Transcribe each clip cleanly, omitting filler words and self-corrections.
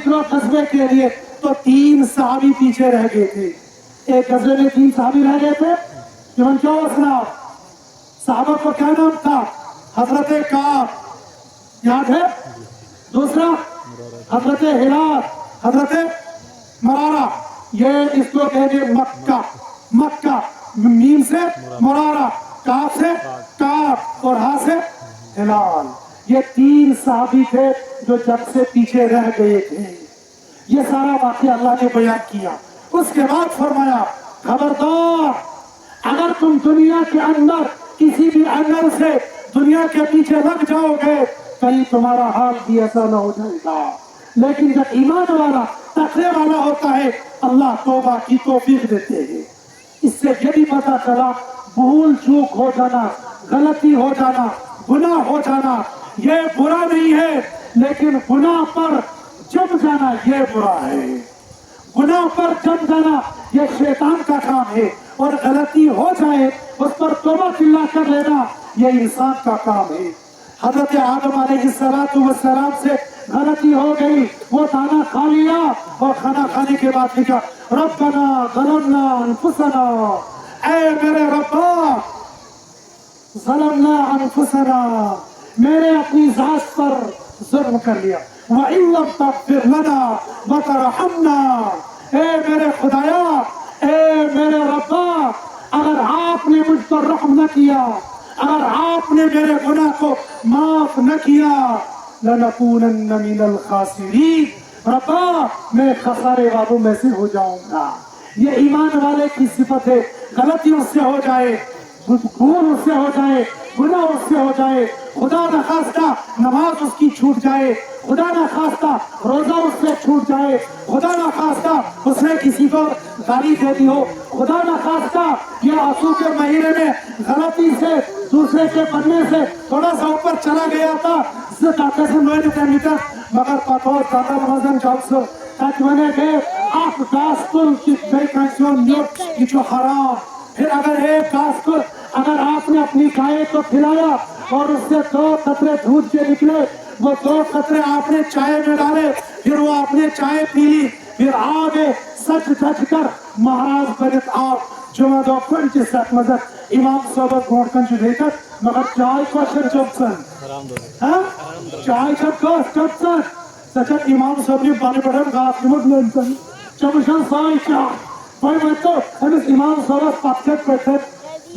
निकलो गजबे के लिए, तो 3 सहाबी पीछे रह गए थे। एक गजबे में 3 सहाबी रह गए थे, जीवन क्या सुना, सहाबा को क्या नाम था, हजरत काब, याद है, दूसरा हजरत हिलाल, हजरत मरारा, ये इसको कहेंगे मक्का, मक्का मीम से मरारा, काफ से काब और हा से हिलाल। ये 3 सहाबी थे जो जब से पीछे रह गए थे। ये सारा वाक़या अल्लाह ने बयान किया। उसके बाद फरमाया खबरदार, अगर तुम दुनिया के अंदर किसी भी अंदर से दुनिया के पीछे लग जाओगे, कहीं तुम्हारा हाल भी ऐसा न हो जाएगा। लेकिन जब ईमान वाला तकवे वाला होता है, अल्लाह तौबा की तौफीक देते हैं। इससे ये भी पता चला भूल चूक हो जाना, गलती हो जाना, गुनाह हो जाना ये बुरा नहीं है, लेकिन गुनाह पर जम जाना ये बुरा है। गुनाह पर जम जाना ये शैतान का काम है, और गलती हो जाए उस पर तौबा चिल्ला कर लेना ये इंसान का काम है। हजरत आदम अलैहिस्सलाम से गलती हो गई, वो दाना खा लिया और खाना खाने के बाद लिखा रब्बना ज़लमना अनफुसना, ऐ मेरे रब्बा ज़लमना अनफुसना, मैंने अपनी जात पर जुल्म कर लिया, व इन लम तग़फिर लना व तरहमना, ऐ मेरे खुदाया, ऐ मेरे रब्बा, अगर आपने मुझ पर रहम न किया, अगर आपने मेरे गुनाह को माफ न किया, लनकूनन्न मिनल खासिरीन, रब्बा मैं खसारे वालों में से हो जाऊंगा। ये ईमान वाले की सिफत है। गलती उससे हो जाए, भूल उससे हो जाए, गुनाह उससे हो जाए, खुदा न खास्ता नमाज उसकी छूट जाए, खुदा न खास्ता रोजा उससे छूट जाए, खुदा न खास्ता उसने किसी को गाली दे दी हो, खुदा न खास्ता ये आंसू के महीने में गलती से दूसरे के पन्ने से थोड़ा सा ऊपर चला गया था, मगर पतो हराम। फिर अगर एक घास को अगर आपने अपनी गाय को खिलाया और उससे 2 कतरे दूध के निकले, वो 2 कतरे आपने चाय में डाले, फिर वो आपने चाय पी ली, फिर आगे सच सच कर महाराज बनित आप जुमा दो पंच सत मजर इमाम सोबत घोड़कन जुदेकर मगर चाय को शर जबसन हाँ चाय जबसन सचत इमाम सोबनी बाने पड़न गाफ निमट लेंसन चमशन साई क्या भाई मैं तो अगर इमाम सोबत पत्थर पत्थर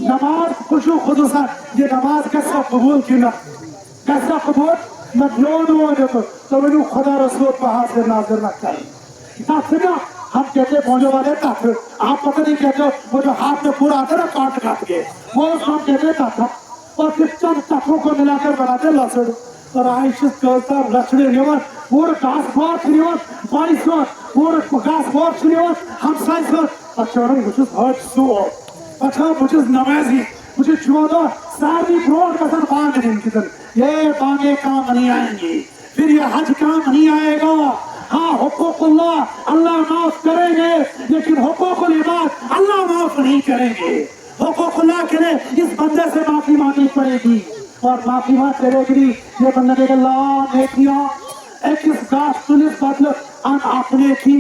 नमाज खुशू खुदसा ये नमाज कैसा कबूल किया कैसा कबूल न ध्यान हुआ तो मैंने खुदा रसूल पहाड़ से नाजर न कर हम कहते पहुंचे वाले ताथ आप पता नहीं कहते वो जो हाथ में पूरा आता है ना काट काट के वो हम कहते ताथा और फिर चंद तत्वों को मिलाकर बनाते लसड़ और आइशिश कहता लसड़े निवर पूरे घास बार निवर 22 वर्ष पूरे घास बार निवर हम 27 वर्ष अच्छा मुझे हर्ट सो अच्छा मुझे नमाजी मुझे छुआ दो सारी ब्रोड का सर बांध दिन की तरह ये बांगे काम नहीं आएंगे फिर ये हज काम नहीं आएगा। हाँ हुकूकुल्लाह अल्लाह माफ करेंगे लेकिन हुकूकुल इबाद अल्लाह माफ नहीं करेंगे। हुकूकुल्लाह के लिए इस बंदे से माफी मांगनी पड़ेगी और माफी मांग करेगी ये बंदा ने अल्लाह ने किया एक इस गाछ पुलिस बदल अन आपने की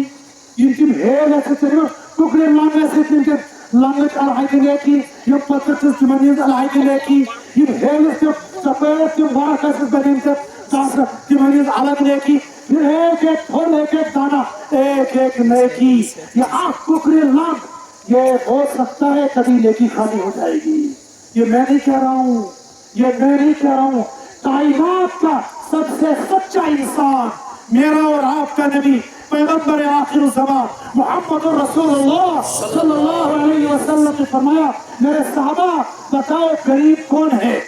इनकी हेल ऐसे तेरे टुकड़े लांगे से इनके लांगे अलाई के लिए की ये पत्थर से जमीन अलाई के लिए की ये हेल से सफेद के बड़ा कैसे बने से दास जमीन अलग ले की फिर एक एक फूल एक एक दाना एक एक नेकी ये आँख कुकरे लाख ये हो सकता है कभी नेकी खाली हो जाएगी। ये मैं नहीं कह रहा हूँ ये मैं नहीं कह रहा हूँ कायनात का सबसे सच्चा इंसान मेरा और आपका नबी पैगंबर आखिर ज़मान मोहम्मद रसूलुल्लाह सल्लल्लाहु अलैहि वसल्लम ने फरमाया मेरे सहाबा बताओ गरीब कौन है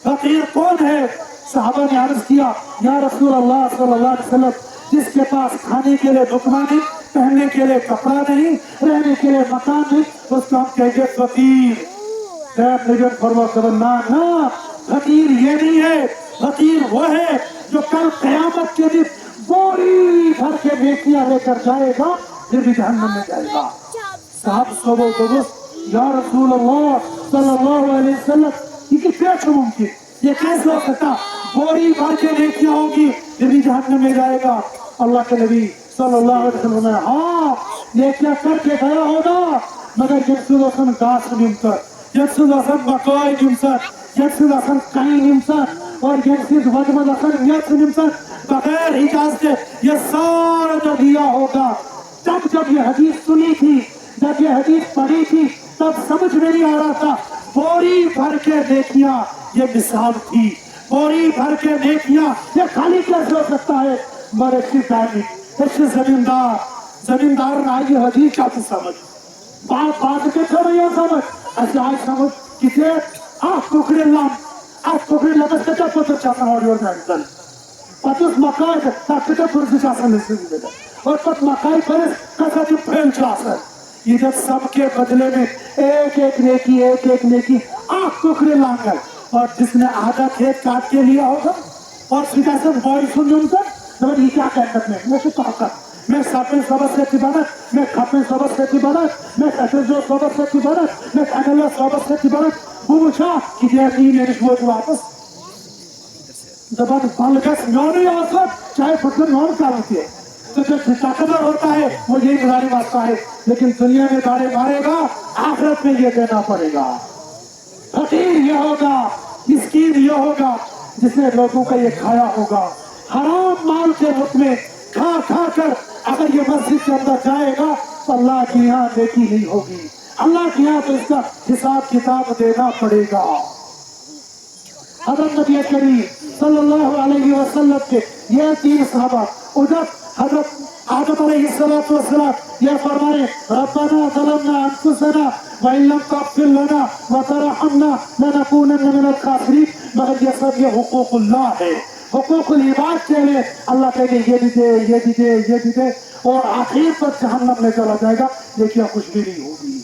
फकीर कौन है। सहाबा ने अर्ज किया या रसूल अल्लाह सल्लल्लाहु अलैहि वसल्लम जिसके पास खाने के लिए लुकमा नहीं पहनने के लिए कपड़ा नहीं रहने के लिए मकान नहीं उसको हम कहेंगे फकीर। ना फकीर ये नहीं है फकीर वो है जो कल क़यामत के दिन बोरी भर के नेकियां लेकर जाएगा फिर भी जहन्नम में जाएगा। साहब सबो दोस्त या रसूल अल्लाह सल्लल्लाहु अलैहि वसल्लम ये कैसे मुमकिन ये कैसे हो सकता बोरी भर के नेकियां होगी फिर भी जहन्नम में जाएगा। اللہ کے نبی صلی اللہ علیہ وسلم نے ہاں یہ کیا کر کے گیا ہوگا مگر یکسود آسان گاس نمسر یکسود آسان مکائی نمسر یکسود آسان کئی نمسر اور یکسود وجمد آسان یکس نمسر بغیر اجازت یہ سارا جو دیا ہوگا جب یہ حدیث سنی تھی جب یہ حدیث پڑھی تھی تب سمجھ میں نہیں آ رہا تھا بوری بھر کے نیکیاں یہ مثال تھی بوری بھر کے نیکیاں یہ خالی کیسے ہو سکتا ہے مگر ایسی زمیندار آئی حدیث کا تو سمجھ بات کے چھوڑے سمجھ ایسے آج سمجھ کسے آخ ککڑے لمس کے چاپ پتر چاہتا اور جانتن پتس مکائی سے تاکتا پرسی چاہتا نسی دیتا اور پت مکائی پرس کسا جو پھیل چاہتا یہ جب سب کے بدلے میں ایک نیکی آخ ککڑے لانگر اور جس نے آدھا کھیت کاٹ کے لیا ہوگا اور سیدھا سے بوری سن جمتا نمبر یہ کیا کہتا میں سے طاقت میں ساپن صحبت سے تبارت میں کھاپن صحبت سے تبارت میں کھترزو صحبت سے تبارت میں کھنلہ صحبت سے تبارت وہ مچھا کہ دیتی میرے شبوت واپس زبان بالکس نیونی آسد چاہے فتن نیون کارتی ہے تو جب طاقتور ہوتا ہے وہ یہی گزاری واسطہ ہے لیکن دنیا میں دارے مارے گا آخرت میں یہ دینا پڑے گا فقیر یہ ہوگا مسکین یہ ہوگا جس نے لوگوں کا یہ کھایا ہوگا حرام مال کے رخ میں کھا کر اگر یہ مسجد کے اندر جائے گا تو اللہ کی یہاں نیکی نہیں ہوگی اللہ کی یہاں تو اس کا حساب کتاب دینا پڑے گا حضرت نبی کریم صلی اللہ علیہ وسلم کے یہ 3 صحابہ ادھر حضرت آدم علیہ السلام یہ فرمائے ربنا ظلمنا انفسنا وان لم تغفر لنا وترحمنا لنكونن من الخاسرین مگر یہ سب یہ حقوق اللہ ہے حقوق العباد کے لیے اللہ کہے گے یہ بھی دے اور آخر پر جہنم میں چلا جائے گا لیکن کچھ بھی نہیں ہوگی